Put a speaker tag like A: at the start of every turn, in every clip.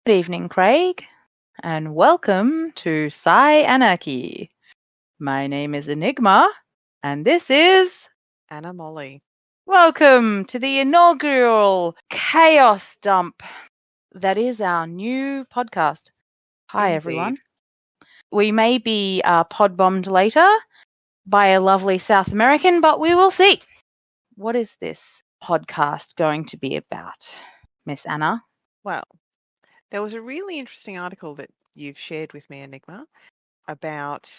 A: Good evening, Craig, and welcome to Anarchy. My name is Enigma, and this is
B: Anna Molly.
A: welcome to the inaugural chaos dump that is our new podcast. Hi,
B: Indeed.
A: everyone. We may be pod bombed later by a lovely South American, but we will see. What is this podcast going to be about, Miss Anna?
B: Well, there was a really interesting article that you've shared with me, Enigma, about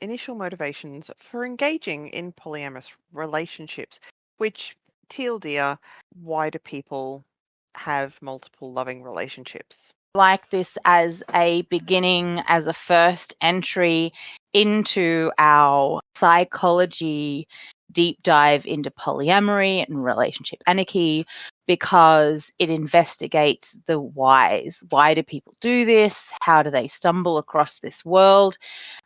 B: initial motivations for engaging in polyamorous relationships, which, TLDR, why do people have multiple loving relationships?
A: Like this as a beginning, as a first entry into our psychology deep dive into polyamory and relationship anarchy, because it investigates the whys. Why do people do this? How do they stumble across this world?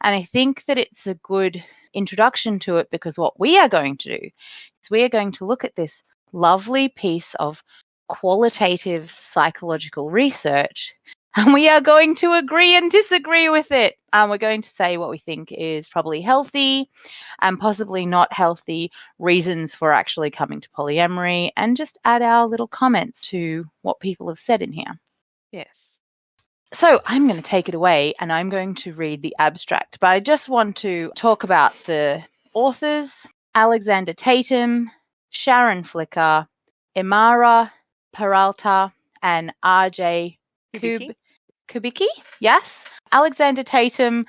A: And I think that it's a good introduction to it, because what we are going to do is we are going to look at this lovely piece of qualitative psychological research, and we are going to agree and disagree with it. We're going to say what we think is probably healthy and possibly not healthy reasons for actually coming to polyamory, and just add our little comments to what people have said in here.
B: Yes.
A: So I'm going to take it away and I'm going to read the abstract, but I just want to talk about the authors: Alexander Tatum, Sharon Flicker, Imara Peralta, and R.J. Kubicki. Yes. Alexander Tatum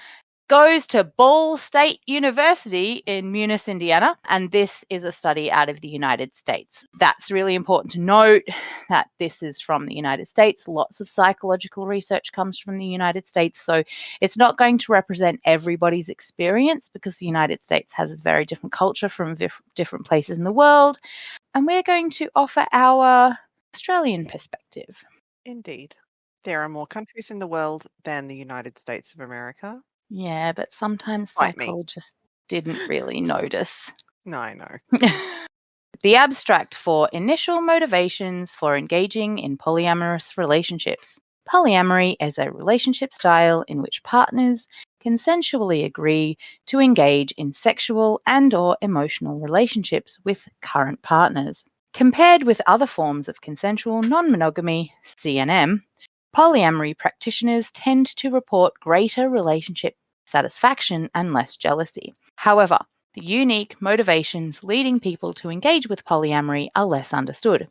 A: goes to Ball State University in Muniz, Indiana, and this is a study out of the United States. That's really important to note, that this is from the United States. Lots of psychological research comes from the United States, so it's not going to represent everybody's experience, because the United States has a very different culture from different places in the world, and we're going to offer our Australian perspective.
B: Indeed. There are more countries in the world than the United States of America.
A: Yeah, but sometimes
B: Like me.
A: psychologists didn't really notice.
B: No, I know.
A: The abstract for initial motivations for engaging in polyamorous relationships. Polyamory is a relationship style in which partners consensually agree to engage in sexual and/or emotional relationships with current partners. Compared with other forms of consensual non-monogamy, CNM, polyamory practitioners tend to report greater relationship satisfaction and less jealousy. However, the unique motivations leading people to engage with polyamory are less understood.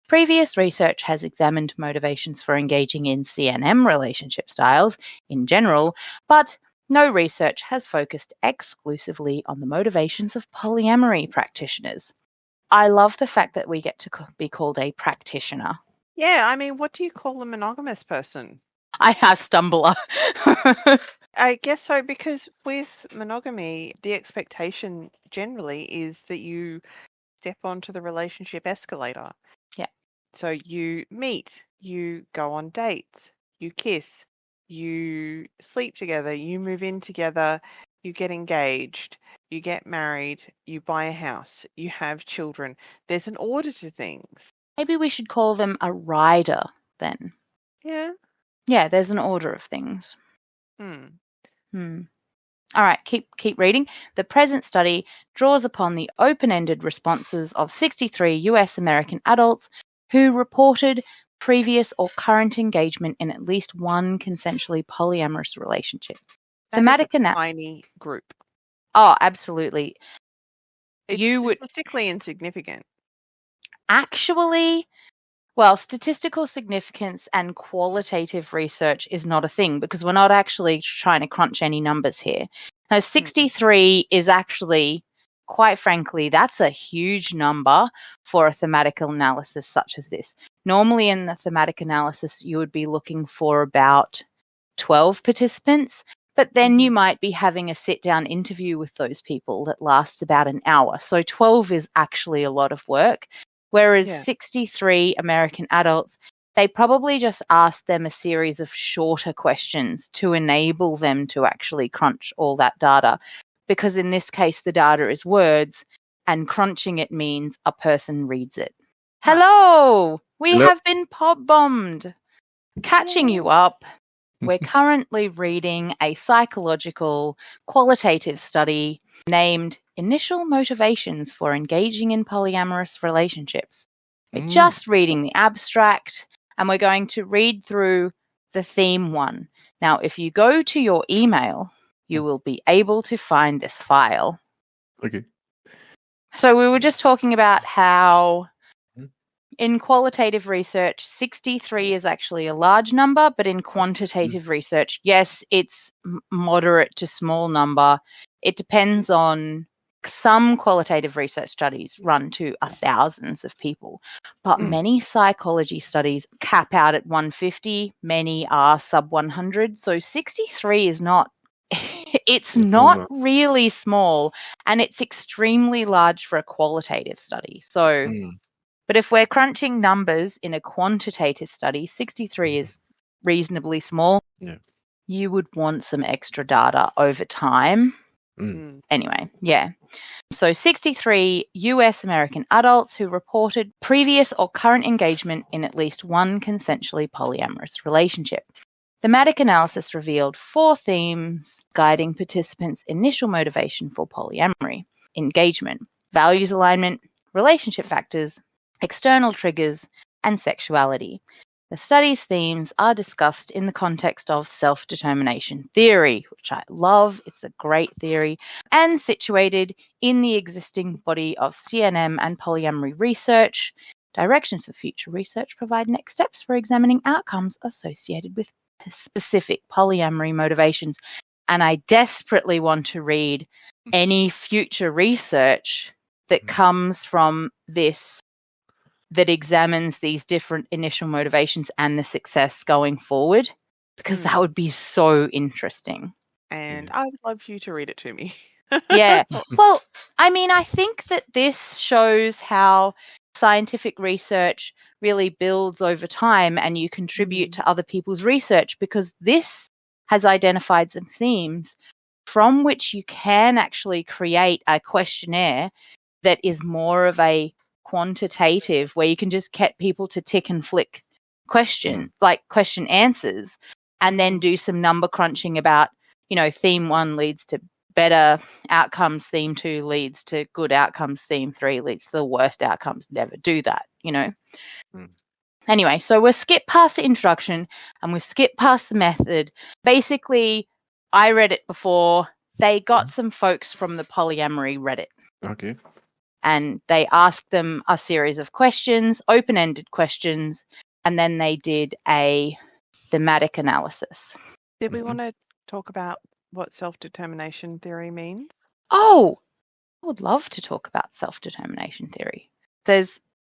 A: Previous research has examined motivations for engaging in CNM relationship styles in general, but no research has focused exclusively on the motivations of polyamory practitioners. I love the fact that we get to be called a practitioner.
B: Yeah, I mean, what do you call a monogamous person?
A: I have stumbler.
B: I guess so, because with monogamy, the expectation generally is that you step onto the relationship escalator.
A: Yeah.
B: So you meet, you go on dates, you kiss, you sleep together, you move in together, you get engaged, you get married, you buy a house, you have children. There's an order to things.
A: Maybe we should call them a rider then.
B: Yeah.
A: Yeah, there's an order of things.
B: Hmm.
A: All right, keep reading. The present study draws upon the open-ended responses of 63 US American adults who reported previous or current engagement in at least one consensually polyamorous relationship.
B: That is a tiny group.
A: Oh, absolutely.
B: It's statistically insignificant.
A: Actually, well, statistical significance and qualitative research is not a thing, because we're not actually trying to crunch any numbers here. Now, 63 is actually, quite frankly, that's a huge number for a thematic analysis such as this. Normally in the thematic analysis, you would be looking for about 12 participants, but then you might be having a sit-down interview with those people that lasts about an hour. So 12 is actually a lot of work. Whereas 63 American adults, they probably just asked them a series of shorter questions to enable them to actually crunch all that data. Because in this case, the data is words, and crunching it means a person reads it. Hello! We have been pop bombed. Catching you up, we're currently reading a psychological qualitative study named Initial Motivations for Engaging in Polyamorous Relationships. We're just reading the abstract, and we're going to read through the theme one. Now, if you go to your email, you will be able to find this file.
C: Okay.
A: So we were just talking about how in qualitative research, 63 is actually a large number, but in quantitative research, yes, it's moderate to small number. It depends on some qualitative research studies run to thousands of people, but many psychology studies cap out at 150. Many are sub 100. So 63 is not, it's not really small, and it's extremely large for a qualitative study. So but if we're crunching numbers in a quantitative study, 63 is reasonably small.
C: Yeah.
A: You would want some extra data over time. Anyway, yeah. So 63 US American adults who reported previous or current engagement in at least one consensually polyamorous relationship. Thematic analysis revealed 4 themes guiding participants' initial motivation for polyamory: engagement, values alignment, relationship factors, external triggers, and sexuality. The study's themes are discussed in the context of self-determination theory, which I love. It's a great theory, and situated in the existing body of CNM and polyamory research. Directions for future research provide next steps for examining outcomes associated with specific polyamory motivations. And I desperately want to read any future research that comes from this that examines these different initial motivations and the success going forward, because that would be so interesting.
B: And I would love you to read it to me.
A: Yeah. Well, I mean, I think that this shows how scientific research really builds over time and you contribute to other people's research, because this has identified some themes from which you can actually create a questionnaire that is more of a quantitative, where you can just get people to tick and flick question answers, and then do some number crunching about, theme 1 leads to better outcomes, theme 2 leads to good outcomes, theme 3 leads to the worst outcomes. Never do that, Anyway, so we'll skip past the introduction and we'll skip past the method. Basically, I read it before. They got some folks from the polyamory Reddit.
C: Okay.
A: And they asked them a series of questions, open-ended questions, and then they did a thematic analysis.
B: Did we want to talk about what self-determination theory means?
A: Oh, I would love to talk about self-determination theory.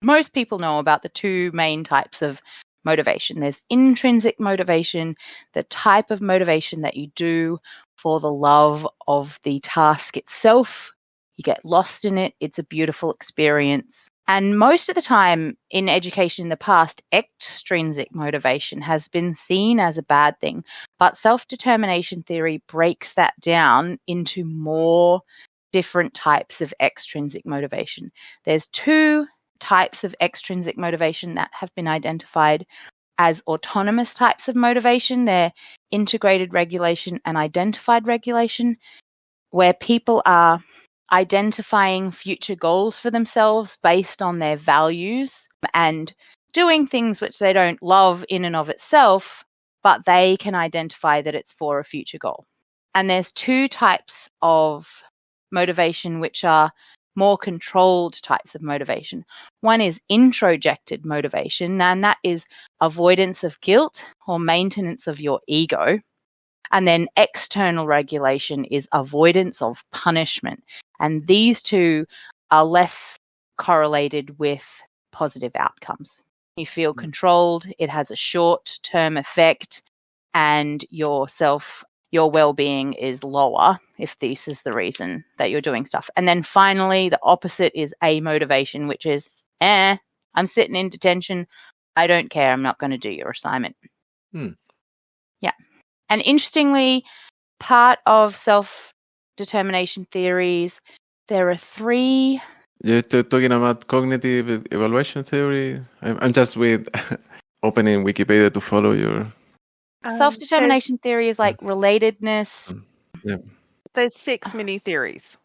A: Most people know about the 2 main types of motivation. There's intrinsic motivation, the type of motivation that you do for the love of the task itself. You get lost in it. It's a beautiful experience. And most of the time in education in the past, extrinsic motivation has been seen as a bad thing. But self-determination theory breaks that down into more different types of extrinsic motivation. There's 2 types of extrinsic motivation that have been identified as autonomous types of motivation. They're integrated regulation and identified regulation, where people are identifying future goals for themselves based on their values and doing things which they don't love in and of itself, but they can identify that it's for a future goal. And there's 2 types of motivation which are more controlled types of motivation. One is introjected motivation, and that is avoidance of guilt or maintenance of your ego. And then external regulation is avoidance of punishment. And these 2 are less correlated with positive outcomes. You feel controlled, it has a short-term effect, and your well-being is lower if this is the reason that you're doing stuff. And then finally, the opposite is amotivation, which is, I'm sitting in detention, I don't care, I'm not going to do your assignment. Yeah. And interestingly, part of self-determination theories, there are 3.
C: You're talking about cognitive evaluation theory? I'm just with opening Wikipedia to follow your...
A: Self-determination theory is like relatedness.
C: Yeah.
B: There's 6 mini theories.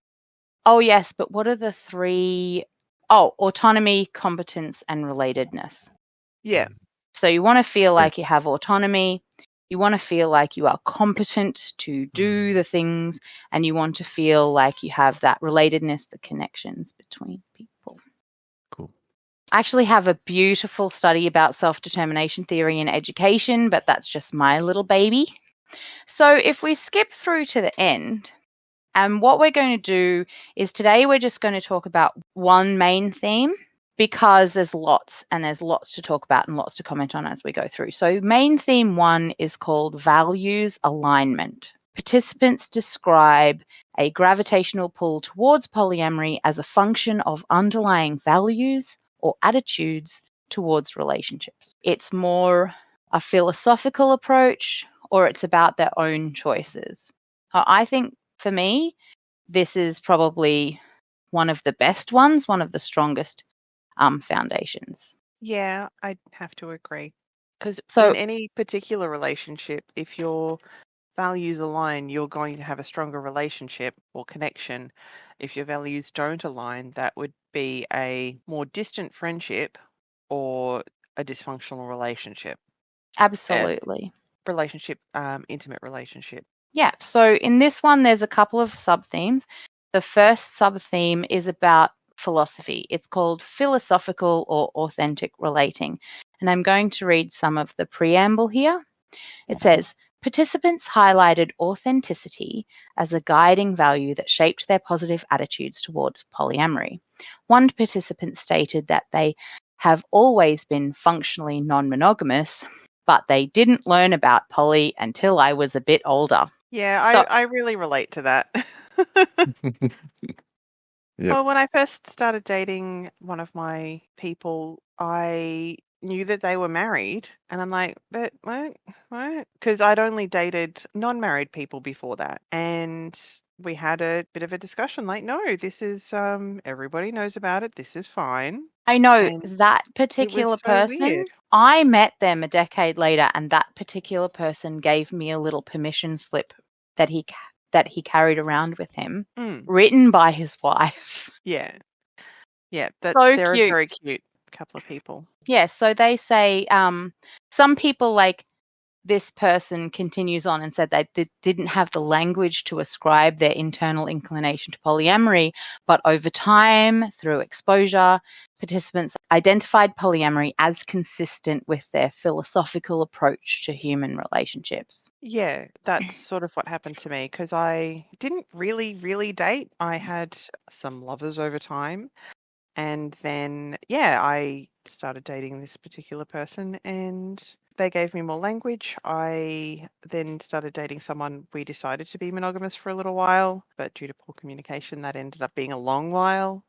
A: Oh, yes, but what are the 3? Oh, autonomy, competence, and relatedness.
B: Yeah.
A: So you want to feel like you have autonomy, you want to feel like you are competent to do the things, and you want to feel like you have that relatedness, the connections between people.
C: Cool.
A: I actually have a beautiful study about self-determination theory in education, but that's just my little baby. So if we skip through to the end, and what we're going to do is today we're just going to talk about one main theme, because there's lots to talk about and lots to comment on as we go through. So main theme 1 is called values alignment. Participants describe a gravitational pull towards polyamory as a function of underlying values or attitudes towards relationships. It's more a philosophical approach, or it's about their own choices. I think for me, this is probably one of the best ones, one of the strongest foundations.
B: Yeah, I'd have to agree. Because
A: So-
B: in any particular relationship, if your values align, you're going to have a stronger relationship or connection. If your values don't align, that would be a more distant friendship or a dysfunctional relationship.
A: Absolutely.
B: Intimate relationship.
A: Yeah, so in this one, there's a couple of sub-themes. The first sub-theme is about philosophy. It's called philosophical or authentic relating. And I'm going to read some of the preamble here. It says, participants highlighted authenticity as a guiding value that shaped their positive attitudes towards polyamory. One participant stated that they have always been functionally non-monogamous, but they didn't learn about poly until I was a bit older.
B: Yeah,
A: So-
B: I really relate to that.
C: Yep.
B: Well, when I first started dating one of my people, I knew that they were married, and I'm like, but what? Because I'd only dated non-married people before that, and we had a bit of a discussion. Like, no, this is everybody knows about it. This is fine.
A: I know
B: And
A: that particular
B: so
A: person,
B: weird.
A: I met them a decade later, and that particular person gave me a little permission slip that he carried around with him, written by his wife.
B: Yeah,
A: So
B: they're
A: cute.
B: a very cute couple of people.
A: Yeah, so they say some people, like this person continues on and said they didn't have the language to ascribe their internal inclination to polyamory, but over time, through exposure, participants identified polyamory as consistent with their philosophical approach to human relationships.
B: Yeah, that's sort of what happened to me, because I didn't really date. I had some lovers over time. And then, I started dating this particular person and they gave me more language. I then started dating someone. We decided to be monogamous for a little while, but due to poor communication, that ended up being a long while.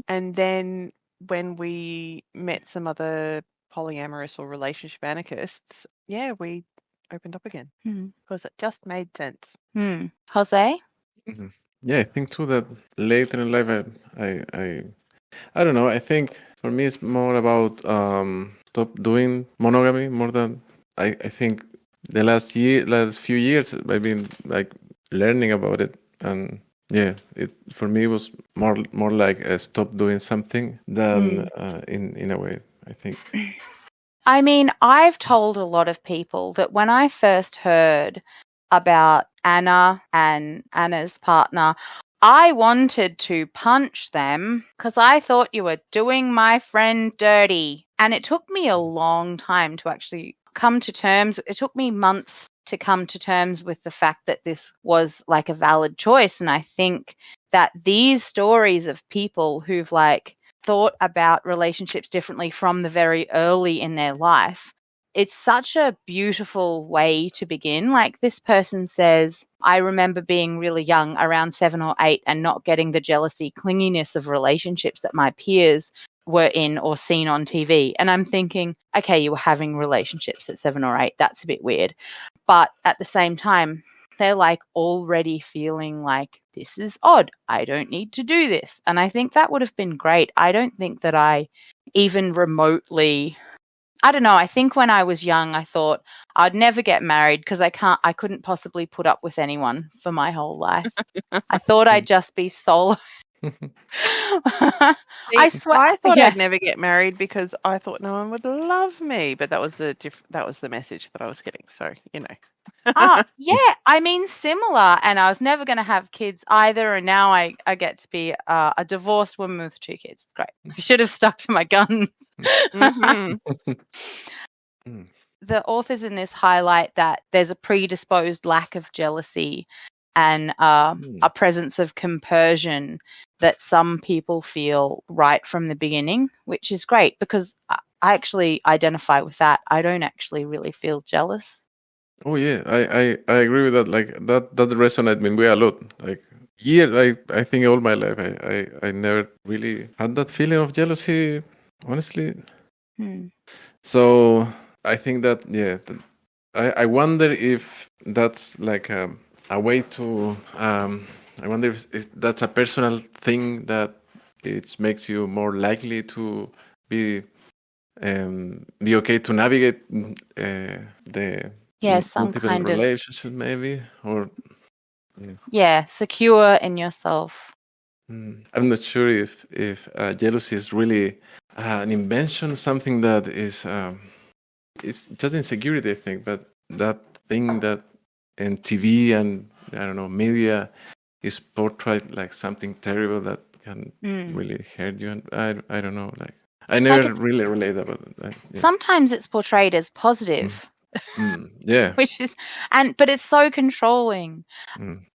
B: And then when we met some other polyamorous or relationship anarchists, we opened up again because it just made sense.
A: Jose?
C: Yeah, I think too that later in life, I don't know. I think for me it's more about stop doing monogamy more than I think the last few years I've been like learning about it, and yeah, it for me was more like stop doing something than in a way, I think.
A: I mean, I've told a lot of people that when I first heard about Anna and Anna's partner, I wanted to punch them because I thought you were doing my friend dirty. And it took me a long time to actually come to terms. It took me months to come to terms with the fact that this was like a valid choice. And I think that these stories of people who've like thought about relationships differently from the very early in their life, it's such a beautiful way to begin. Like this person says, I remember being really young, around 7 or 8, and not getting the jealousy, clinginess of relationships that my peers were in or seen on TV. And I'm thinking, okay, you were having relationships at 7 or 8. That's a bit weird. But at the same time, they're like already feeling like this is odd. I don't need to do this. And I think that would have been great. I don't think that I even remotely I don't know. I think when I was young, I thought I'd never get married because I couldn't possibly put up with anyone for my whole life. I thought I'd just be solo. I swear.
B: I thought
A: Yeah.
B: I'd never get married because I thought no one would love me, but that was the message that I was getting. So,
A: Yeah. I mean, similar. And I was never going to have kids either. And now I get to be a divorced woman with 2 kids. It's great. I should have stuck to my guns.
B: Mhm.
A: The authors in this highlight that there's a predisposed lack of jealousy and a presence of compersion that some people feel right from the beginning, which is great because I actually identify with that. I don't actually really feel jealous.
C: Oh yeah, I agree with that. Like that resonated with me a lot. Like I think all my life I never really had that feeling of jealousy, honestly. So I think that I wonder if that's like a way to I wonder if that's a personal thing that it makes you more likely to be okay to navigate the
A: Some
C: multiple
A: kind of
C: relationships, maybe, or
A: secure in yourself.
C: I'm not sure if jealousy is really an invention, something that is it's just insecurity, I think, but that thing that in TV and I don't know media is portrayed like something terrible that can really hurt you, and I don't know, like I never really relate about it.
A: Sometimes it's portrayed as positive.
C: Yeah.
A: Which is but it's so controlling.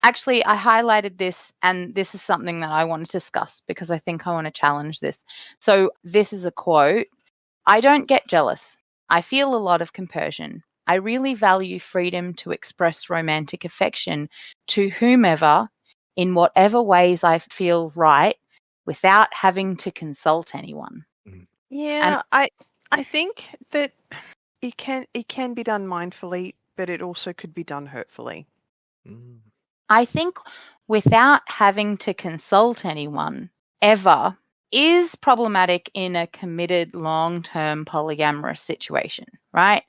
A: Actually, I highlighted this, and this is something that I want to discuss because I think I want to challenge this. So this is a quote. I don't get jealous. I feel a lot of compersion. I really value freedom to express romantic affection to whomever in whatever ways I feel right without having to consult anyone.
B: Yeah, I think that it can be done mindfully, but it also could be done hurtfully.
A: I think without having to consult anyone ever is problematic in a committed long-term polyamorous situation, right?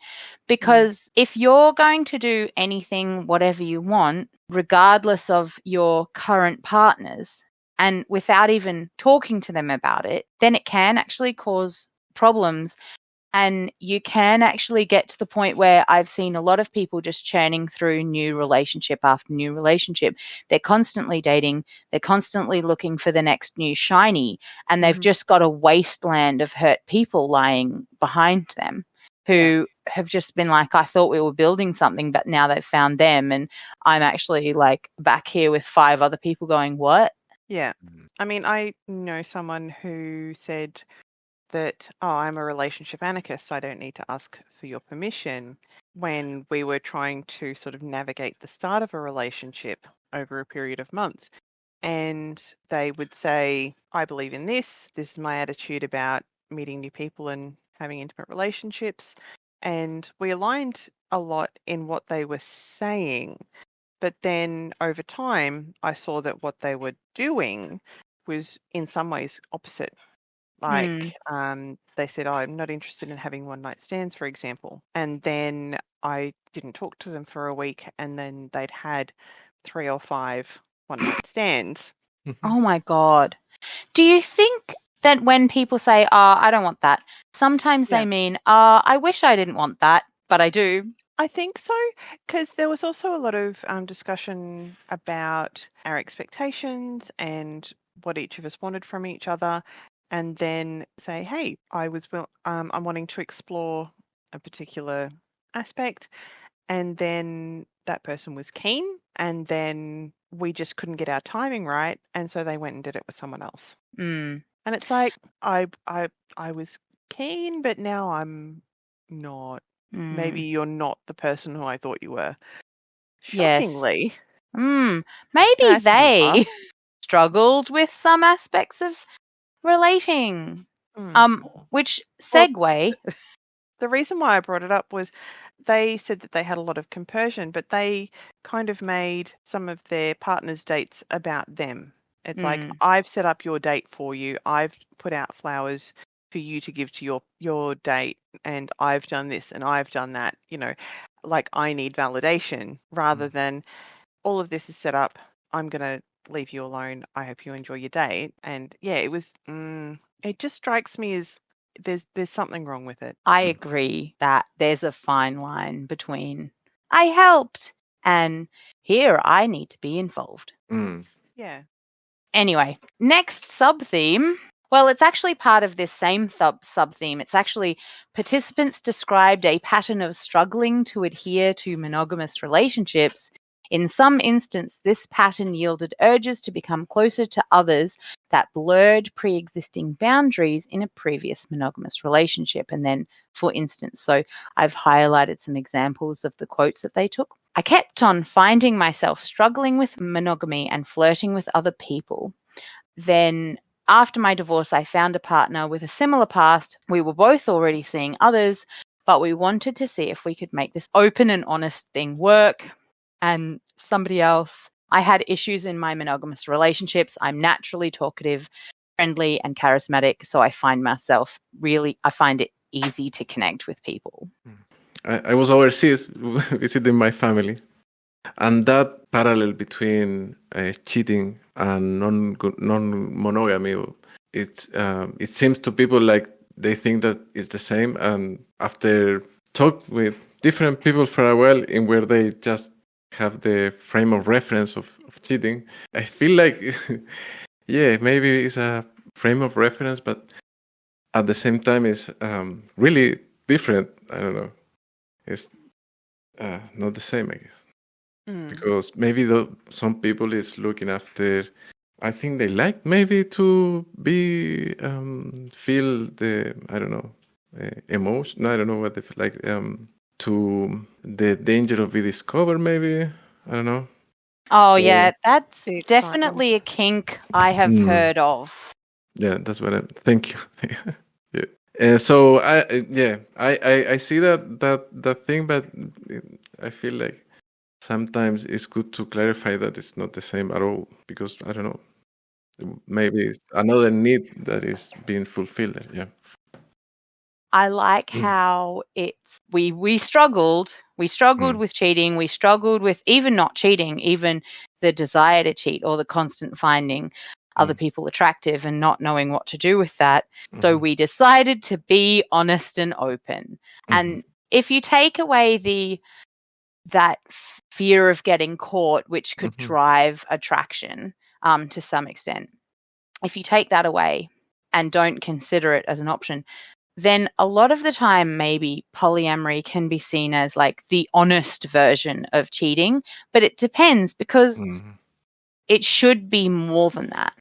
A: Because if you're going to do anything, whatever you want, regardless of your current partners, and without even talking to them about it, then it can actually cause problems. And you can actually get to the point where I've seen a lot of people just churning through new relationship after new relationship. They're constantly dating. They're constantly looking for the next new shiny. And they've just got a wasteland of hurt people lying behind them who have just been like, I thought we were building something, but now they've found them. And I'm actually like back here with 5 other people going, what?
B: Yeah. I mean, I know someone who said that, I'm a relationship anarchist, so I don't need to ask for your permission, when we were trying to sort of navigate the start of a relationship over a period of months. And they would say, I believe in this. This is my attitude about meeting new people and having intimate relationships. And we aligned a lot in what they were saying. But then over time, I saw that what they were doing was in some ways opposite. Like they said, I'm not interested in having one night stands, for example. And then I didn't talk to them for a week, and then they'd had 3 or 5 one night stands.
A: Oh my God. Do you think that when people say, I don't want that, sometimes they mean, I wish I didn't want that, but I do?
B: I think so, because there was also a lot of discussion about our expectations and what each of us wanted from each other, and then say, hey, I'm wanting to explore a particular aspect, and then that person was keen, and then we just couldn't get our timing right, and so they went and did it with someone else. And it's like, I was keen, but now I'm not. Maybe you're not the person who I thought you were. Shockingly.
A: Yes. Maybe they struggled with some aspects of relating. Which segue.
B: Well, the reason why I brought it up was they said that they had a lot of compersion, but they kind of made some of their partners' dates about them. It's like, I've set up your date for you. I've put out flowers for you to give to your date, and I've done this and I've done that, like I need validation rather than all of this is set up. I'm going to leave you alone. I hope you enjoy your date. And yeah, it just strikes me as there's something wrong with it.
A: I agree that there's a fine line between I helped and here I need to be involved.
B: Yeah.
A: Anyway, next sub-theme. Well, it's actually part of this same sub-theme. It's actually participants described a pattern of struggling to adhere to monogamous relationships. In some instance, this pattern yielded urges to become closer to others that blurred pre-existing boundaries in a previous monogamous relationship. And then, for instance, so I've highlighted some examples of the quotes that they took. I kept on finding myself struggling with monogamy and flirting with other people. Then, after my divorce, I found a partner with a similar past. We were both already seeing others, but we wanted to see if we could make this open and honest thing work. And somebody else, I had issues in my monogamous relationships. I'm naturally talkative, friendly, and charismatic, so I find it easy to connect with people.
C: I was overseas visiting my family, and that parallel between cheating and non-monogamy, it seems to people like they think that it's the same. And after talk with different people for a while, in where they just have the frame of reference of cheating, I feel like, yeah, maybe it's a frame of reference, but at the same time, it's really different. I don't know. It's not the same, I guess. Because maybe some people is looking after. I think they like maybe to be feel the emotion. I don't know what they feel like. To the danger of being discovered. Maybe I don't know.
A: Oh yeah, that's definitely a kink I have heard of.
C: Yeah, that's what I'm. Thank you. Yeah. So I see that thing, but I feel like sometimes it's good to clarify that it's not the same at all, because I don't know, maybe it's another need that is being fulfilled there. Yeah.
A: I like how we struggled with cheating, we struggled with even not cheating, even the desire to cheat or the constant finding other people attractive and not knowing what to do with that. So we decided to be honest and open. And if you take away that fear of getting caught, which could drive attraction to some extent, if you take that away and don't consider it as an option, then a lot of the time maybe polyamory can be seen as like the honest version of cheating, but it depends, because it should be more than that.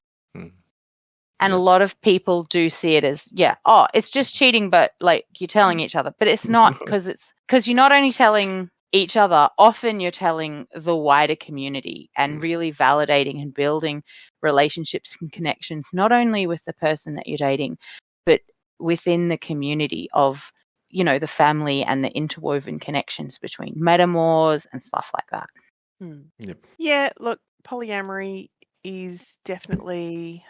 A: And a lot of people do see it as, it's just cheating, but like you're telling each other. But it's not, because you're not only telling each other, often you're telling the wider community and really validating and building relationships and connections, not only with the person that you're dating, but within the community of, the family and the interwoven connections between metamors and stuff like that.
C: Yep.
B: Yeah, look, polyamory is definitely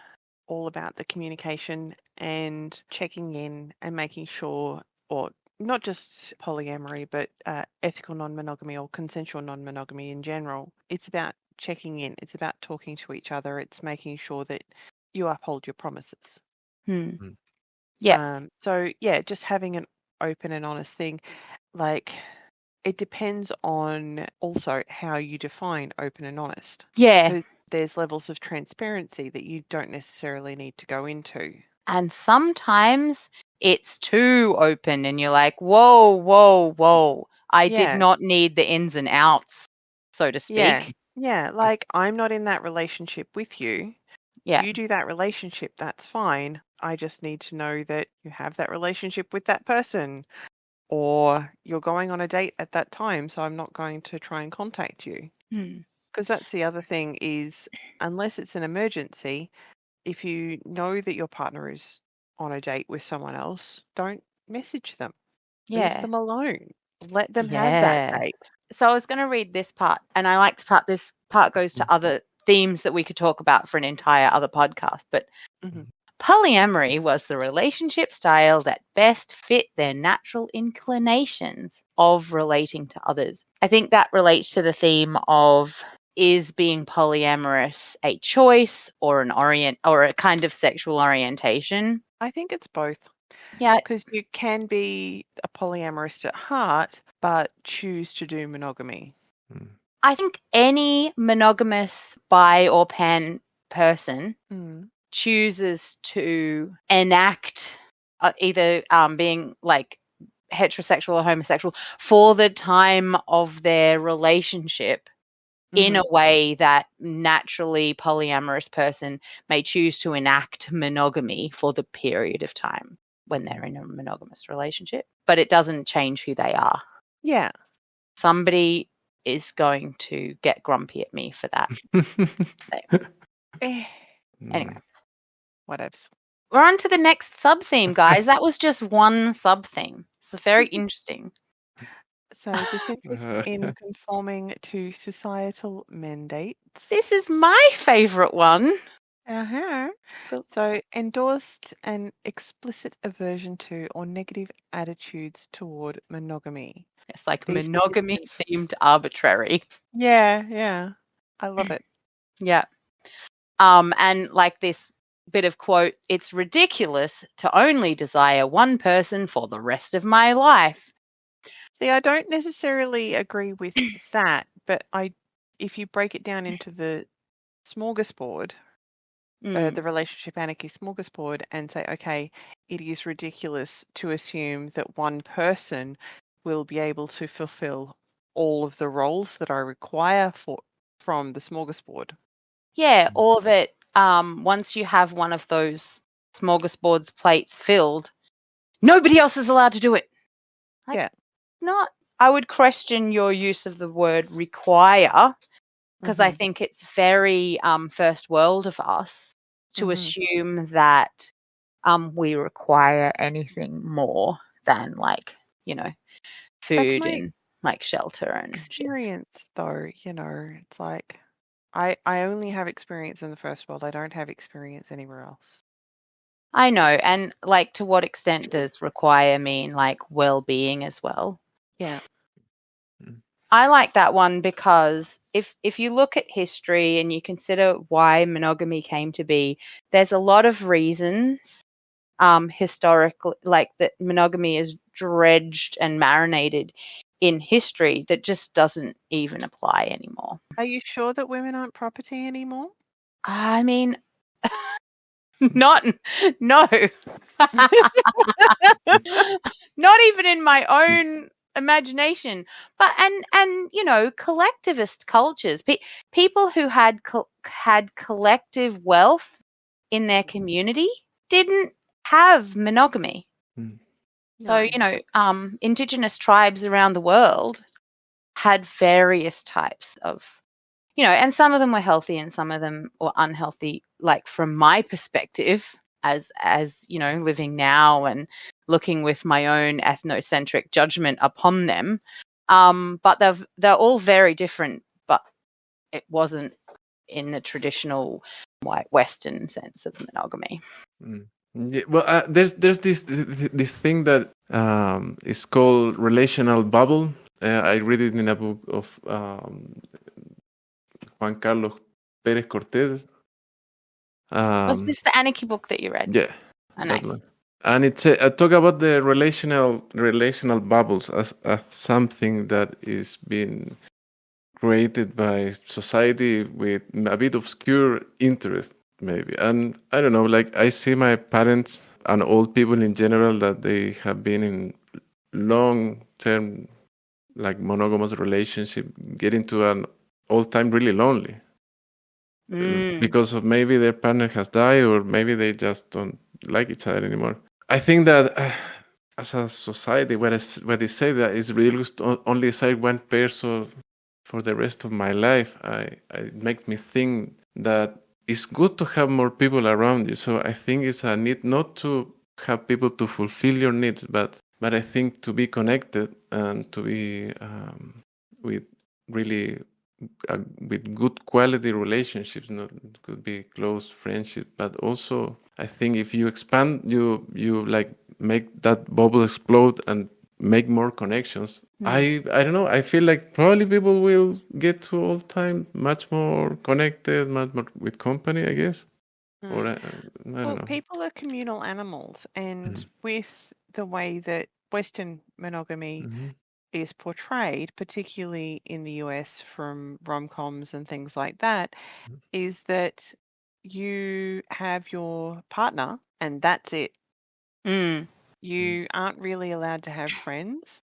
B: all about the communication and checking in and making sure, or not just polyamory, but ethical non-monogamy or consensual non-monogamy in general. It's about checking in. It's about talking to each other. It's making sure that you uphold your promises.
A: Yeah.
B: So yeah, just having an open and honest thing. Like, it depends on also how you define open and honest.
A: Yeah.
B: Because there's levels of transparency that you don't necessarily need to go into.
A: And sometimes it's too open and you're like, whoa. I did not need the ins and outs, so to speak.
B: Yeah, like I'm not in that relationship with you.
A: Yeah.
B: You do that relationship, that's fine. I just need to know that you have that relationship with that person, or you're going on a date at that time, so I'm not going to try and contact you. Because that's the other thing is, unless it's an emergency, if you know that your partner is on a date with someone else, don't message them. Leave them alone. Let them have that date.
A: So I was going to read this part, and I like this part goes to other themes that we could talk about for an entire other podcast, but Polyamory was the relationship style that best fit their natural inclinations of relating to others. I think that relates to the theme of, is being polyamorous a choice or a kind of sexual orientation?
B: I think it's both.
A: Yeah.
B: Because you can be a polyamorist at heart, but choose to do monogamy.
A: I think any monogamous bi or pan person chooses to enact either being like heterosexual or homosexual for the time of their relationship in a way that naturally polyamorous person may choose to enact monogamy for the period of time when they're in a monogamous relationship, but it doesn't change who they are.
B: Yeah.
A: Somebody is going to get grumpy at me for that. Anyway.
B: Whatevs.
A: We're on to the next sub-theme, guys. That was just one sub-theme. It's very interesting.
B: So disinterest in conforming to societal mandates.
A: This is my favourite one.
B: So endorsed an explicit aversion to or negative attitudes toward monogamy.
A: It's like monogamy seemed arbitrary.
B: Yeah. I love it.
A: Yeah. And like this bit of quote, it's ridiculous to only desire one person for the rest of my life.
B: See, I don't necessarily agree with that, but if you break it down into the smorgasbord, the relationship anarchy smorgasbord, and say, okay, it is ridiculous to assume that one person will be able to fulfill all of the roles that I require from the smorgasbord.
A: Yeah, or that once you have one of those smorgasbord's plates filled, nobody else is allowed to do it. I would question your use of the word require, because I think it's very first world of us to assume that we require anything more than food and like shelter and
B: experience shit. Though, it's like I only have experience in the first world. I don't have experience anywhere else.
A: I know, and like to what extent does require mean like well-being as well?
B: Yeah.
A: I like that one because if you look at history and you consider why monogamy came to be, there's a lot of reasons historically, like that monogamy is dredged and marinated in history that just doesn't even apply anymore.
B: Are you sure that women aren't property anymore?
A: I mean, no. Not even in my own imagination, but and collectivist cultures, people who had collective wealth in their community didn't have monogamy. So indigenous tribes around the world had various types of, and some of them were healthy and some of them were unhealthy, like from my perspective as living now and looking with my own ethnocentric judgment upon them. But they're all very different, but it wasn't in the traditional white Western sense of monogamy.
C: Yeah, well, there's this thing that is called relational bubble. I read it in a book of Juan Carlos Pérez Cortés.
A: Was this the Anarchy book that you read?
C: Yeah.
A: Oh, nice.
C: And it's I talk about the relational bubbles as something that is being created by society with a bit obscure interest, maybe. And I don't know, like I see my parents and old people in general that they have been in long-term, like monogamous relationship, get into an all-time really lonely. Because of maybe their partner has died or maybe they just don't like each other anymore. I think that as a society, what they say that is ridiculous to only decide one person for the rest of my life, it makes me think that it's good to have more people around you. So I think it's a need not to have people to fulfill your needs, but I think to be connected and to be with really with good quality relationships. Not could be close friendship, but also I think if you expand, you like make that bubble explode and make more connections. I don't know. I feel like probably people will get to all time much more connected, much more with company, I guess. Or I don't
B: Well,
C: know.
B: people are communal animals, and with the way that Western monogamy is portrayed, particularly in the US from rom-coms and things like that, is that you have your partner and that's it. You aren't really allowed to have friends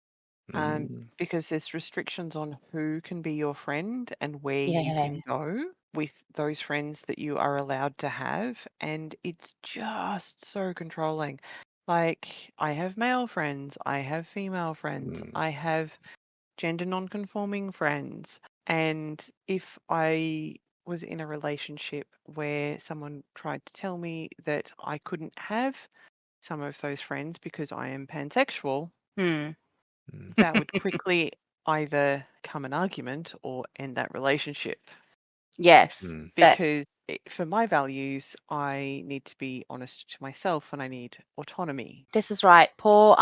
B: because there's restrictions on who can be your friend and where you can go with those friends that you are allowed to have. And it's just so controlling. Like, I have male friends, I have female friends, I have gender non-conforming friends. And if I was in a relationship where someone tried to tell me that I couldn't have some of those friends because I am pansexual, that would quickly either become an argument or end that relationship.
A: Yes.
B: Because for my values, I need to be honest to myself and I need autonomy.
A: This is right. Poor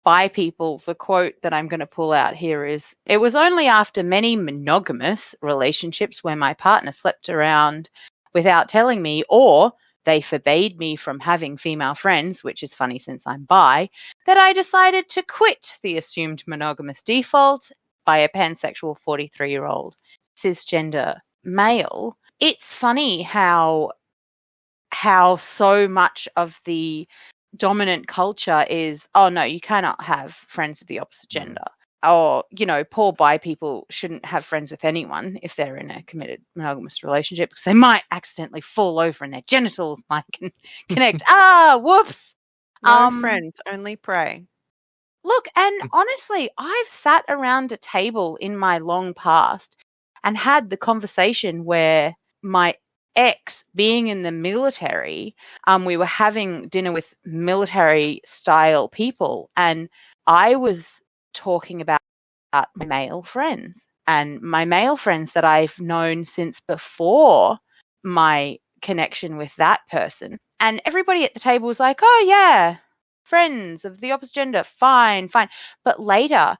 A: bi people, the quote that I'm going to pull out here is, "It was only after many monogamous relationships where my partner slept around without telling me, or they forbade me from having female friends," which is funny since I'm bi, "that I decided to quit the assumed monogamous default by a pansexual 43-year-old cisgender male." It's funny how so much of the dominant culture is, oh no, you cannot have friends of the opposite gender. Or, poor bi people shouldn't have friends with anyone if they're in a committed monogamous relationship because they might accidentally fall over and their genitals might connect. Whoops.
B: No friends, only prey.
A: Look, and honestly, I've sat around a table in my long past and had the conversation where my ex, being in the military, we were having dinner with military style people, and I was talking about my male friends and my male friends that I've known since before my connection with that person. And everybody at the table was like, oh yeah, friends of the opposite gender, fine. But later,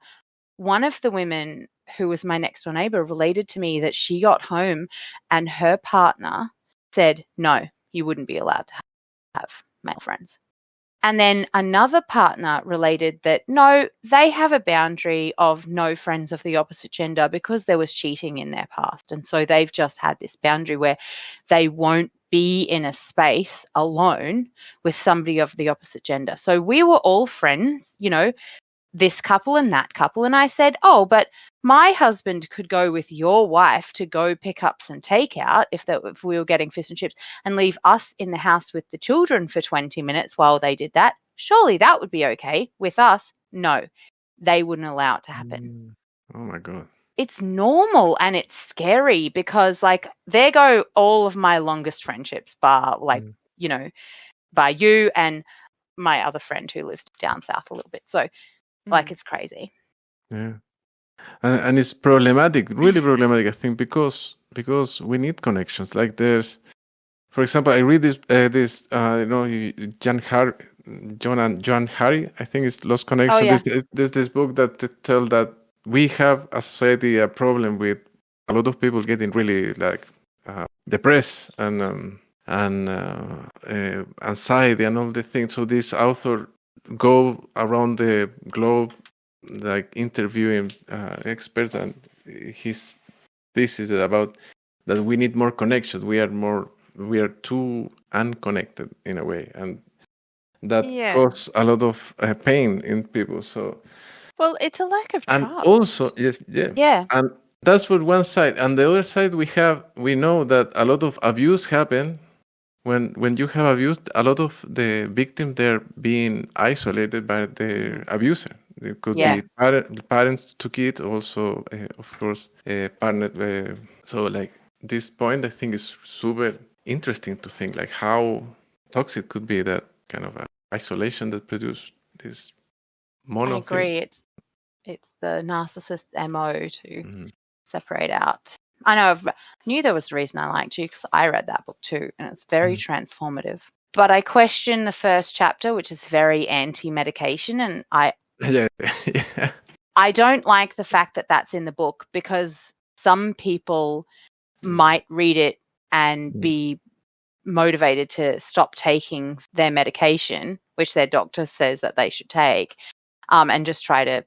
A: one of the women who was my next door neighbor related to me that she got home and her partner said, no, you wouldn't be allowed to have male friends. And then another partner related that, no, they have a boundary of no friends of the opposite gender because there was cheating in their past. And so they've just had this boundary where they won't be in a space alone with somebody of the opposite gender. So we were all friends, this couple and that couple. And I said, oh, but my husband could go with your wife to go pick up some takeout if we were getting fish and chips and leave us in the house with the children for 20 minutes while they did that. Surely that would be okay with us. No, they wouldn't allow it to happen.
C: Oh my God.
A: It's normal and it's scary because there go all of my longest friendships bar you and my other friend who lives down south a little bit. So it's crazy.
C: Yeah. And it's problematic, really problematic, I think, because we need connections. Like there's, for example, I read John Harry, I think it's Lost Connection.
A: Oh, yeah.
C: There's this book that tell that we have a society a problem with a lot of people getting really depressed and anxiety and all the things. So this author go around the globe interviewing experts, and his thesis is about that we need more connections. We are too unconnected in a way, and that causes a lot of pain in people. So,
B: well, it's a lack of trust.
C: And also, and that's for one side. And the other side, we know that a lot of abuse happen when you have abused. A lot of the victims, they're being isolated by the abuser. It could be parents to kids, also, of course, partner. So, this point, I think, is super interesting to think, how toxic could be that kind of isolation that produces this mono thing.
A: I agree. It's the narcissist's MO to separate out. I know. I knew there was a reason I liked you because I read that book too, and it's very transformative. But I question the first chapter, which is very anti-medication, and
C: Yeah.
A: I don't like the fact that that's in the book, because some people might read it and be motivated to stop taking their medication, which their doctor says that they should take, and just try to,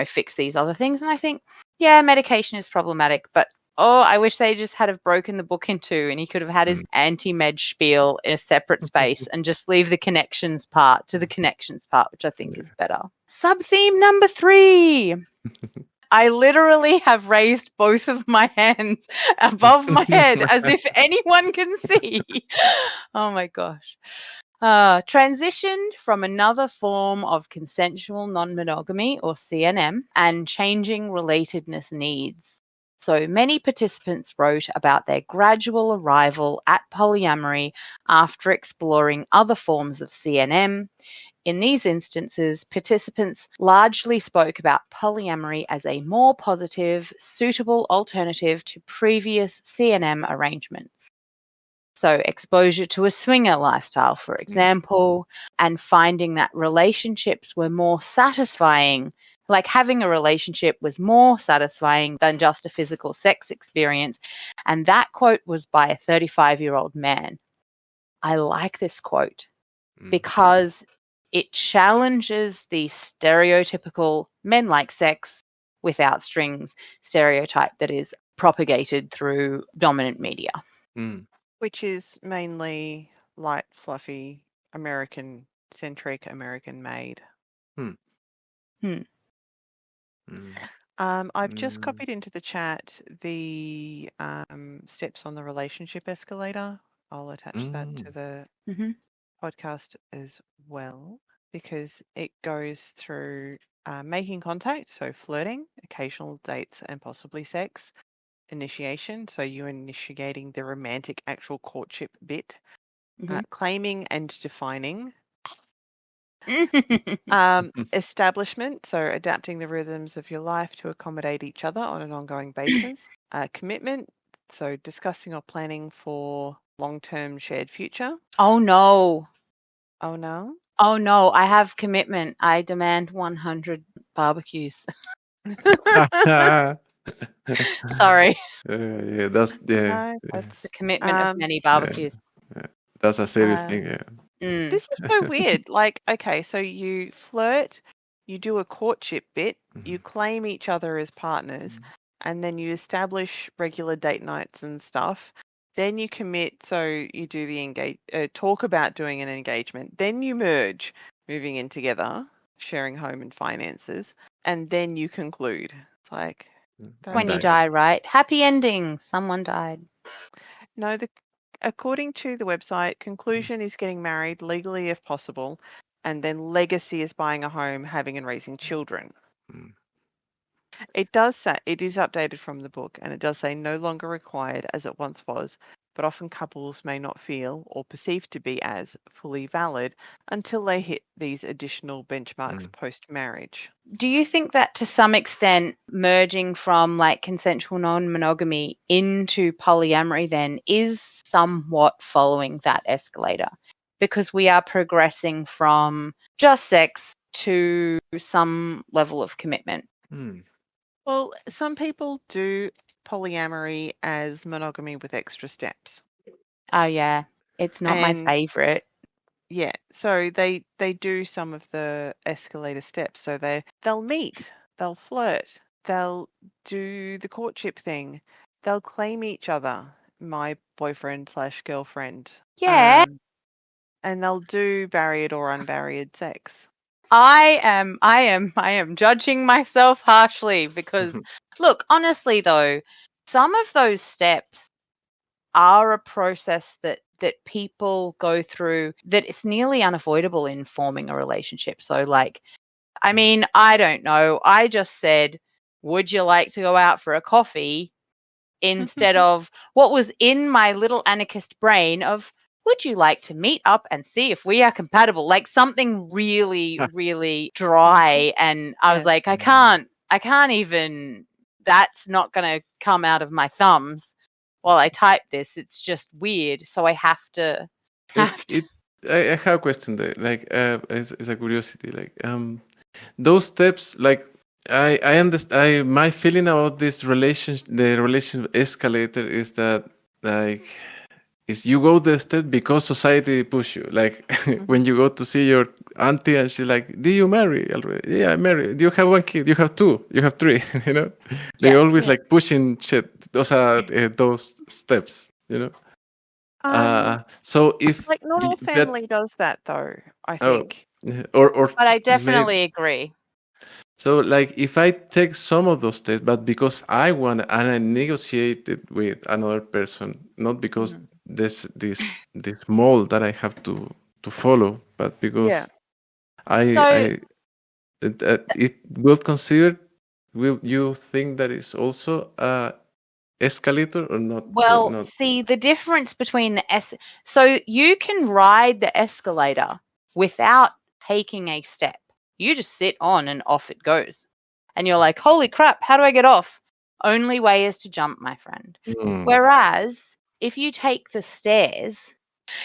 A: fix these other things. And I think, yeah, medication is problematic, but I wish they just had have broken the book in two, and he could have had his anti-med spiel in a separate space and just leave the connections part to the connections part, which I think is better. Sub-theme number 3. I literally have raised both of my hands above my head as if anyone can see. Oh my gosh. Transitioned from another form of consensual non-monogamy, or CNM, and changing relatedness needs. So many participants wrote about their gradual arrival at polyamory after exploring other forms of CNM. In these instances, participants largely spoke about polyamory as a more positive, suitable alternative to previous CNM arrangements. So exposure to a swinger lifestyle, for example, and finding that relationships were more satisfying, like having a relationship was more satisfying than just a physical sex experience. And that quote was by a 35-year-old man. I like this quote because it challenges the stereotypical men like sex without strings stereotype that is propagated through dominant media.
B: Which is mainly light, fluffy, American-centric, American-made. I've just copied into the chat the steps on the relationship escalator. I'll attach that to the podcast as well, because it goes through making contact, so flirting, occasional dates, and possibly sex. Initiation, so you initiating the romantic actual courtship bit. Claiming and defining. Establishment, so adapting the rhythms of your life to accommodate each other on an ongoing basis. Commitment, so discussing or planning for long-term shared future.
A: Oh no.
B: Oh no?
A: Oh no, I have commitment. I demand 100 barbecues. Sorry.
C: That's
A: the commitment of many barbecues.
C: That's a serious thing.
B: This is so weird. Like, okay, so you flirt, you do a courtship bit, you claim each other as partners, and then you establish regular date nights and stuff. Then you commit, so you do the talk about doing an engagement. Then you merge, moving in together, sharing home and finances, and then you conclude. It's like
A: when you die, right? Happy ending. Someone died.
B: No, according to the website, conclusion is getting married legally if possible, and then legacy is buying a home, having and raising children. It does say, it is updated from the book, and it does say no longer required as it once was, but often couples may not feel or perceive to be as fully valid until they hit these additional benchmarks post-marriage.
A: Do you think that to some extent merging from like consensual non-monogamy into polyamory then is somewhat following that escalator? Because we are progressing from just sex to some level of commitment.
B: Well, some people do polyamory as monogamy with extra steps.
A: Oh yeah, it's not my favorite.
B: Yeah, so they do some of the escalator steps. So they'll meet, they'll flirt, they'll do the courtship thing, they'll claim each other, my boyfriend / girlfriend.
A: Yeah.
B: And they'll do barriered or unbarriered sex.
A: I am judging myself harshly because, look, honestly though, some of those steps are a process that people go through that it's nearly unavoidable in forming a relationship. So like, I mean, I don't know. I just said, would you like to go out for a coffee? Instead of what was in my little anarchist brain of, would you like to meet up and see if we are compatible? Like something really, really dry. And I was like, I can't even, that's not going to come out of my thumbs while I type this. It's just weird. So I have to.
C: I have a question there. Like, it's a curiosity. Like, those steps. Like, I understand. My feeling about this the relation escalator, is that, like, is you go the step because society push you. Like, when you go to see your auntie and she's like, "Did you marry already?" "Yeah, I married." "Do you have one kid?" "You have two." "You have three." You know, they
A: Yeah.
C: always
B: Yeah.
C: like pushing shit. Those are those steps. You know. So if
B: Like not all
C: that,
B: family does that though, I
C: oh,
B: think.
C: or
A: But I
C: maybe,
A: definitely agree.
C: so, like, if I take some of those steps, but because I want and I negotiated with another person, not because this mold that I have to follow, but
B: Yeah.
C: because
A: So,
C: it will consider. Will you think that is also a escalator or not?
A: well,
C: Not.
A: see, the difference between so you can ride the escalator without taking a step. You just sit on and off it goes. And you're like, holy crap, how do I get off? Only way is to jump, my friend. Whereas if you take the stairs,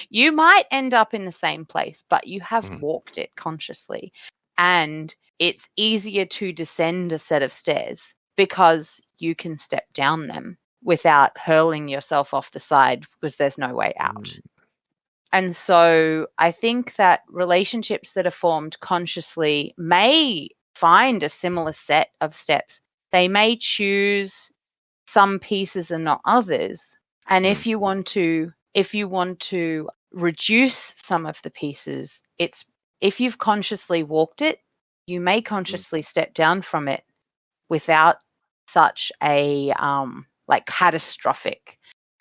A: you might end up in the same place, but you have walked it consciously. And it's easier to descend a set of stairs because you can step down them without hurling yourself off the side because there's no way out. And so I think that relationships that are formed consciously may find a similar set of steps. They may choose some pieces and not others. And if you want to reduce some of the pieces, it's if you've consciously walked it, you may consciously step down from it without such a like catastrophic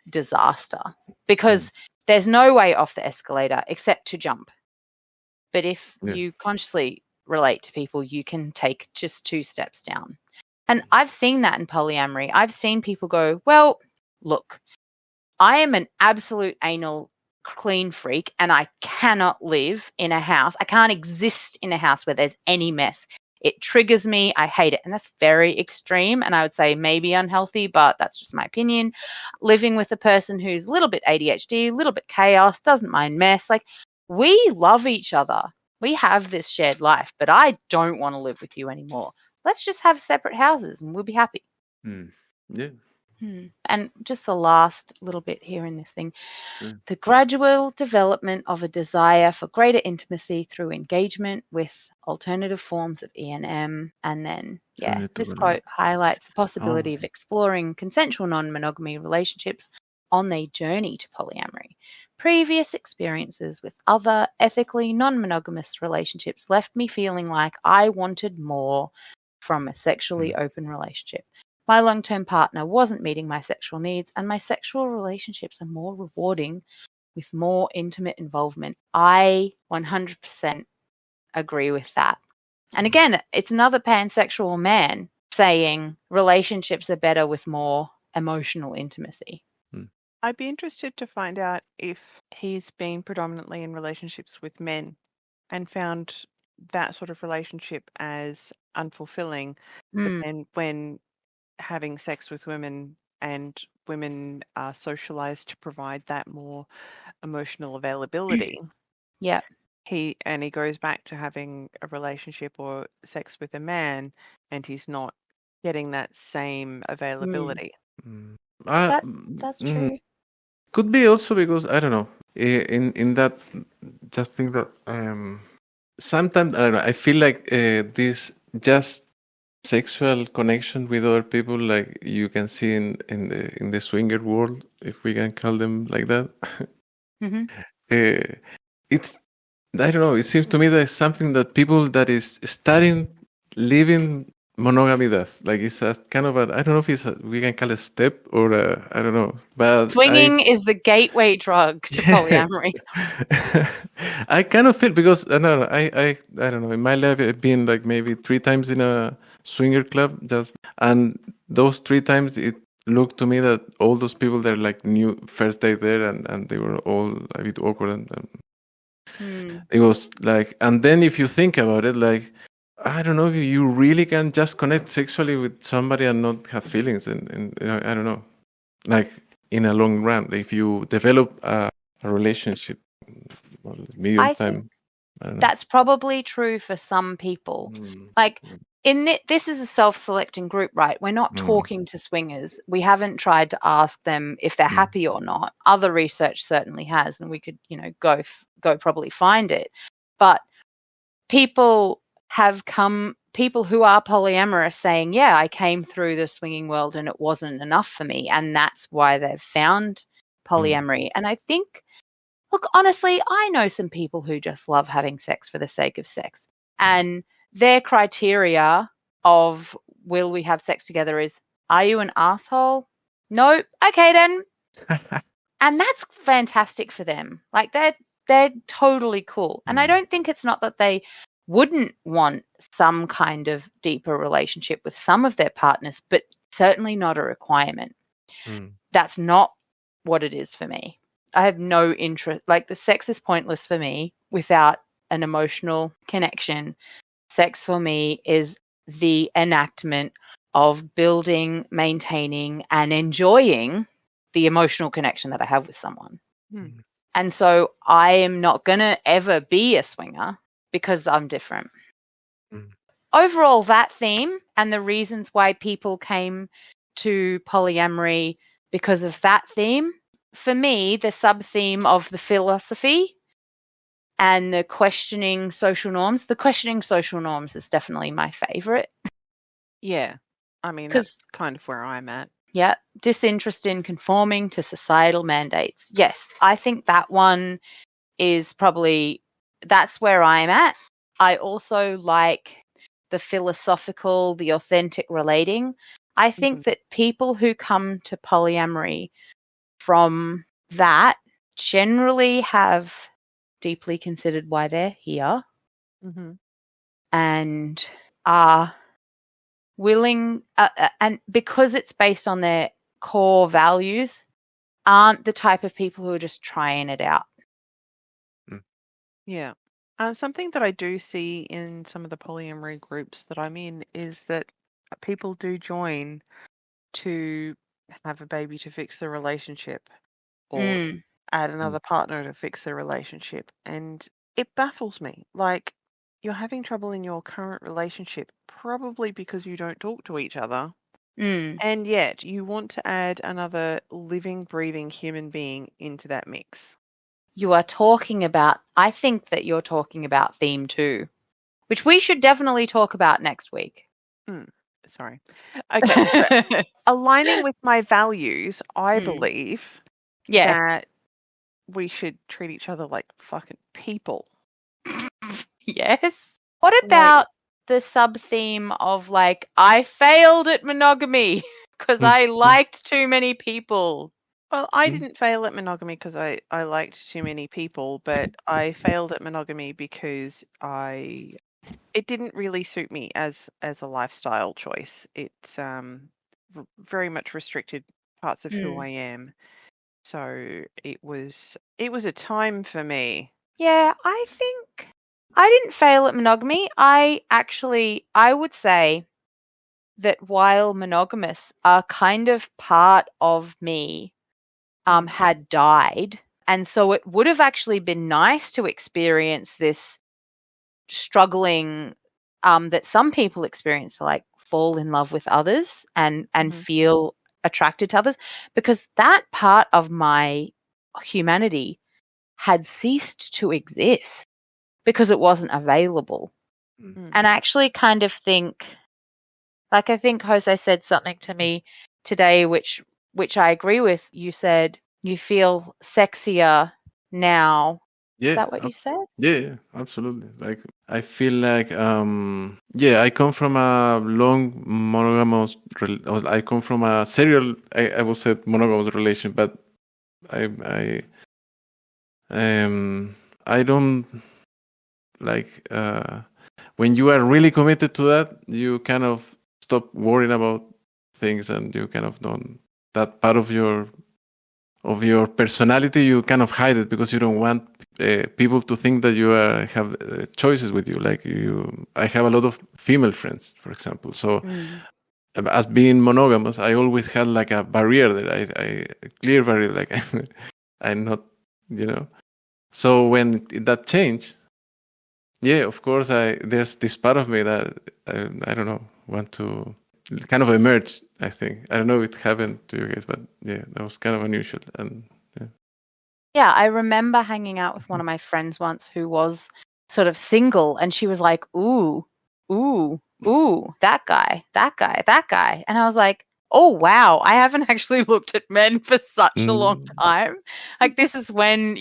A: disaster, because there's no way off the escalator except to jump. But if you consciously relate to people, you can take just 2 steps down. And I've seen that in polyamory. I've seen people go, well, look, I am an absolute anal clean freak and I cannot live in a house. I can't exist in a house where there's any mess. It triggers me. I hate it. And that's very extreme. And I would say maybe unhealthy, but that's just my opinion. Living with a person who's a little bit ADHD, a little bit chaos, doesn't mind mess. Like, we love each other. We have this shared life, but I don't want to live with you anymore. Let's just have separate houses and we'll be happy.
C: Yeah.
A: And just the last little bit here in this thing, the gradual development of a desire for greater intimacy through engagement with alternative forms of E&M. And then, this quote highlights the possibility of exploring consensual non-monogamy relationships on their journey to polyamory. Previous experiences with other ethically non-monogamous relationships left me feeling like I wanted more from a sexually open relationship. My long-term partner wasn't meeting my sexual needs, and my sexual relationships are more rewarding with more intimate involvement. I 100% agree with that. And again, it's another pansexual man saying relationships are better with more emotional intimacy.
B: I'd be interested to find out if he's been predominantly in relationships with men and found that sort of relationship as unfulfilling. But then when having sex with women and women are socialized to provide that more emotional availability.
A: Yeah.
B: He goes back to having a relationship or sex with a man and he's not getting that same availability.
A: That's true.
C: Could be also because I don't know. In that, just think that sometimes I don't know. I feel like this just sexual connection with other people, like you can see in the swinger world, if we can call them like that. It's, I don't know. It seems to me that it's something that people that is starting living monogamy does. Like, it's a kind of a, I don't know if we can call it a step or I don't know. But
A: Swinging is the gateway drug to polyamory.
C: I kind of feel, because I don't know. In my life, I've been like maybe 3 times in a swinger club, and those 3 times it looked to me that all those people, they're like new first day there, and they were all a bit awkward, and it was like, and then if you think about it, like, I don't know if you really can just connect sexually with somebody and not have feelings, and I don't know, like in a long run, if you develop a relationship or medium
A: I
C: time.
A: think
C: I don't know.
A: that's probably true for some people. Like, this is a self-selecting group, right? We're not talking to swingers. We haven't tried to ask them if they're happy or not. Other research certainly has, and we could, go probably find it. But people who are polyamorous saying, yeah, I came through the swinging world and it wasn't enough for me, and that's why they've found polyamory. And I think, look, honestly, I know some people who just love having sex for the sake of sex, and their criteria of will we have sex together is, are you an asshole? No. Okay, then. And that's fantastic for them. Like, they're totally cool. And I don't think it's not that they wouldn't want some kind of deeper relationship with some of their partners, but certainly not a requirement. That's not what it is for me. I have no interest. Like, the sex is pointless for me without an emotional connection. Sex for me is the enactment of building, maintaining, and enjoying the emotional connection that I have with someone. And so I am not going to ever be a swinger because I'm different. Overall, that theme and the reasons why people came to polyamory because of that theme, for me, the sub-theme of the philosophy and the questioning social norms is definitely my favorite.
B: Yeah. I mean, that's kind of where I'm at.
A: Yeah. Disinterest in conforming to societal mandates. Yes, I think that one is that's where I'm at. I also like the philosophical, the authentic relating. I think that people who come to polyamory from that generally have deeply considered why they're here and are willing, and because it's based on their core values, aren't the type of people who are just trying it out.
B: Yeah. Something that I do see in some of the polyamory groups that I'm in is that people do join to have a baby to fix the relationship or add another partner to fix the relationship. And it baffles me. Like, you're having trouble in your current relationship, probably because you don't talk to each other. And yet you want to add another living, breathing human being into that mix.
A: I think that you're talking about theme 2, which we should definitely talk about next week.
B: Sorry. Okay. Aligning with my values, I believe that we should treat each other like fucking people.
A: Yes. What about the sub-theme of, like, I failed at monogamy because I liked too many people?
B: Well, I didn't fail at monogamy because I liked too many people, but I failed at monogamy because it didn't really suit me as a lifestyle choice. It very much restricted parts of who I am. So it was a time for me.
A: Yeah, I think I didn't fail at monogamy. I would say that while monogamous, a kind of part of me had died. And so it would have actually been nice to experience this struggling that some people experience, to, like, fall in love with others and feel attracted to others, because that part of my humanity had ceased to exist because it wasn't available. And I actually kind of think, like, I think Jose said something to me today, which I agree with. You said you feel sexier now.
C: Yeah,
A: Is that what you said?
C: Yeah, absolutely. Like, I feel like I come from a long monogamous. I come from a serial. I would say monogamous relation, but I don't like when you are really committed to that. You kind of stop worrying about things, and you kind of don't, that part of your personality, you kind of hide it because you don't want people to think that you have choices with you. Like, I have a lot of female friends, for example. So as being monogamous, I always had like a barrier there. I clear barrier. Like, I'm not, So when that changed, yeah, of course, there's this part of me that I don't know, want to kind of emerge. I think I don't know if it happened to you guys, but yeah, that was kind of unusual. And
A: Yeah, I remember hanging out with one of my friends once who was sort of single, and she was like, ooh, that guy. And I was like, oh, wow, I haven't actually looked at men for such a long time. Like, this is when,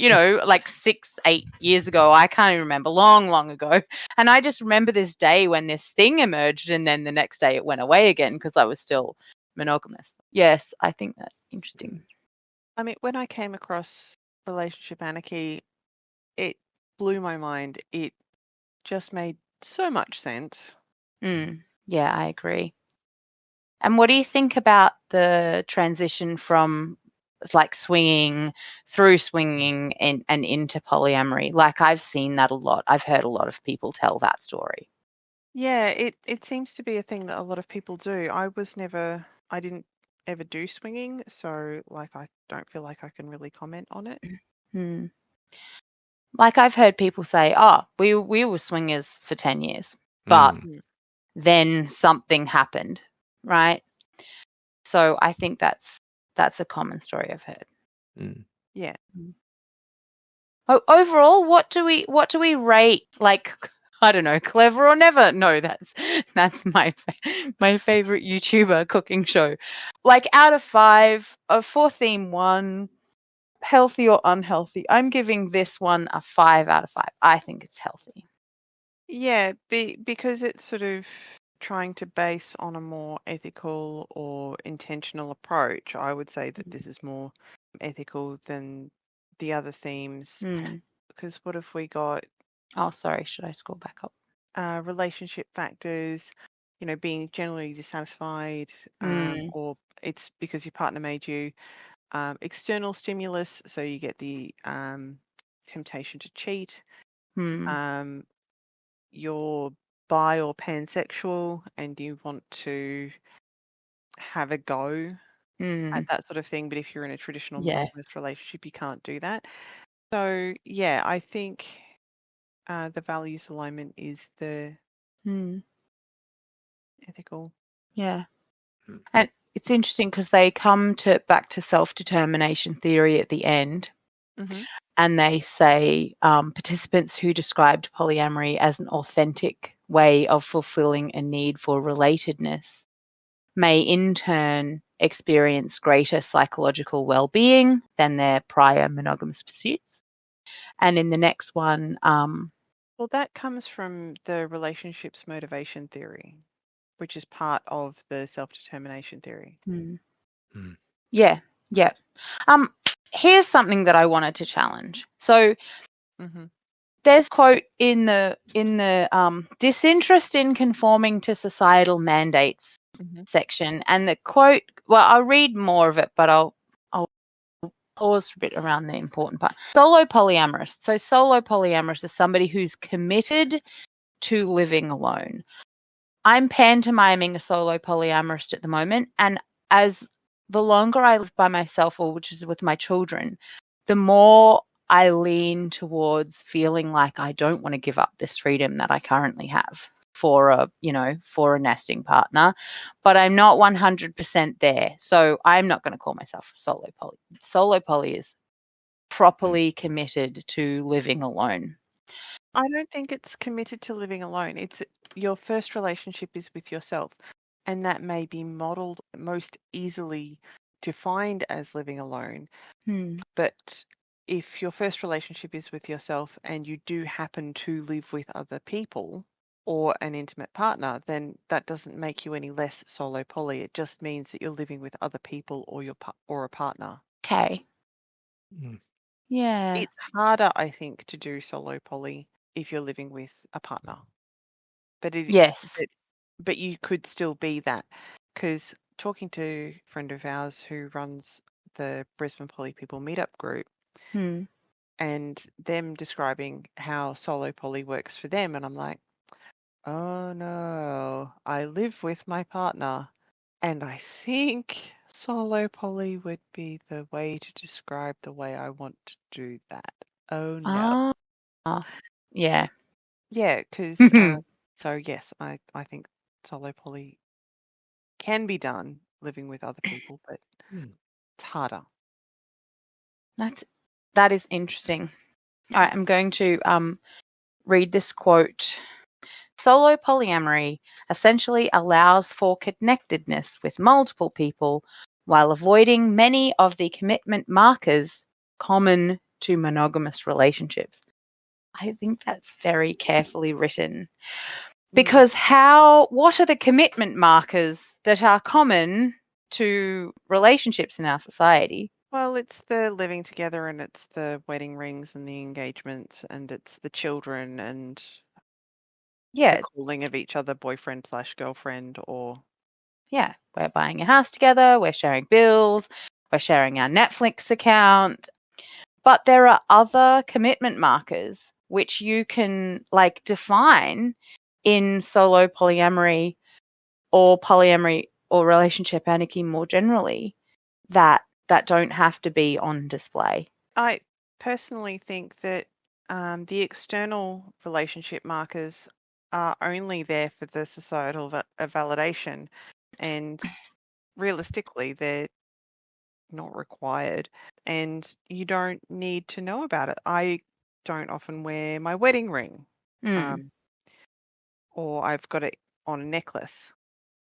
A: like 6, 8 years ago, I can't even remember, long ago. And I just remember this day when this thing emerged, and then the next day it went away again because I was still monogamous. Yes, I think that's interesting.
B: I mean, when I came across Relationship Anarchy, it blew my mind. It just made so much sense.
A: Yeah, I agree. And what do you think about the transition from like swinging through swinging and into polyamory? Like, I've seen that a lot. I've heard a lot of people tell that story.
B: Yeah, it seems to be a thing that a lot of people do. I didn't ever do swinging, so like I don't feel like I can really comment on it.
A: Like, I've heard people say, oh, we were swingers for 10 years, but then something happened, right? So I think that's a common story I've heard.
B: Yeah.
A: Overall, what do we rate? Like, I don't know, clever or never? No, that's my favorite YouTuber cooking show. Like, out of 5, for theme 1, healthy or unhealthy, I'm giving this one a 5 out of 5. I think it's healthy.
B: Yeah, because it's sort of trying to base on a more ethical or intentional approach. I would say that this is more ethical than the other themes. Because what have we got?
A: Oh, sorry, should I scroll back up?
B: Relationship factors, being generally dissatisfied, or it's because your partner made you. External stimulus, so you get the temptation to cheat. You're bi or pansexual and you want to have a go at that sort of thing, but if you're in a traditional monogamous relationship, you can't do that. So yeah, I think the values alignment is the ethical.
A: Yeah. And it's interesting because they come back to self-determination theory at the end. And they say participants who described polyamory as an authentic way of fulfilling a need for relatedness may in turn experience greater psychological well-being than their prior monogamous pursuits. And in the next one,
B: well, that comes from the relationships motivation theory, which is part of the self-determination theory.
A: Yeah. Here's something that I wanted to challenge. So there's a quote in the disinterest in conforming to societal mandates section, and the quote, well, I'll read more of it, but I'll pause for a bit around the important part. Solo polyamorous. So solo polyamorous is somebody who's committed to living alone. I'm pantomiming a solo polyamorous at the moment, and as the longer I live by myself, or which is with my children, the more I lean towards feeling like I don't want to give up this freedom that I currently have for a nesting partner, but I'm not 100% there. So I'm not going to call myself a solo poly. Solo poly is properly committed to living alone.
B: I don't think it's committed to living alone. It's your first relationship is with yourself, and that may be modeled most easily defined as living alone. But if your first relationship is with yourself and you do happen to live with other people or an intimate partner, then that doesn't make you any less solo poly. It just means that you're living with other people or a partner.
A: Okay. Yeah.
B: It's harder, I think, to do solo poly if you're living with a partner. But
A: yes.
B: But you could still be that, because talking to a friend of ours who runs the Brisbane Poly People Meetup group, and them describing how solo poly works for them, and I'm like, oh no, I live with my partner, and I think solo poly would be the way to describe the way I want to do that. Oh no.
A: Yeah.
B: Yeah, because so yes, I think solo poly can be done living with other people, but it's harder.
A: That is interesting. All right, I'm going to read this quote. Solo polyamory essentially allows for connectedness with multiple people while avoiding many of the commitment markers common to monogamous relationships. I think that's very carefully written. Because what are the commitment markers that are common to relationships in our society?
B: Well, it's the living together, and it's the wedding rings and the engagements, and it's the children and the calling of each other boyfriend/girlfriend or
A: Yeah, we're buying a house together, we're sharing bills, we're sharing our Netflix account. But there are other commitment markers which you can define in solo polyamory or relationship anarchy more generally that don't have to be on display.
B: I personally think that the external relationship markers are only there for the societal validation, and realistically, they're not required, and you don't need to know about it. I don't often wear my wedding ring, or I've got it on a necklace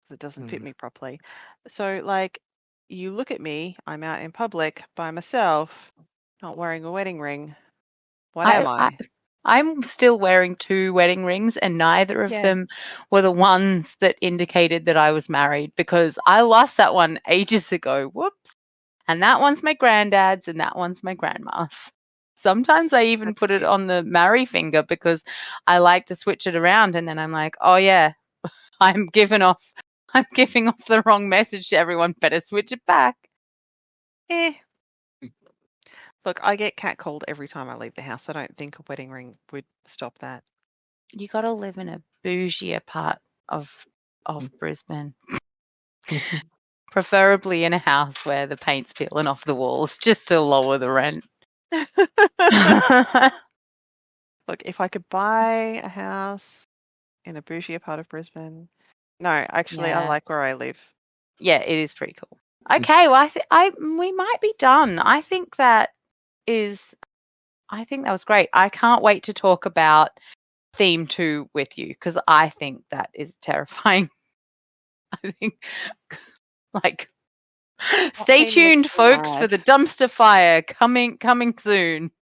B: because it doesn't fit me properly. So, you look at me, I'm out in public by myself, not wearing a wedding ring. What am I?
A: I'm still wearing 2 wedding rings, and neither of them were the ones that indicated that I was married, because I lost that one ages ago. Whoops. And that one's my granddad's and that one's my grandma's. Sometimes I even put it on the marry finger because I like to switch it around, and then I'm like, oh yeah, I'm giving off the wrong message to everyone. Better switch it back.
B: Look, I get catcalled every time I leave the house. I don't think a wedding ring would stop that.
A: You got to live in a bougier part of Brisbane. Preferably in a house where the paint's peeling off the walls just to lower the rent.
B: Look, if I could buy a house in a bougier part of Brisbane. No, actually, I like where I live.
A: Yeah, it is pretty cool. Okay, well, we might be done. I think that was great. I can't wait to talk about theme 2 with you because I think that is terrifying. I think, stay tuned, folks, for the dumpster fire coming soon.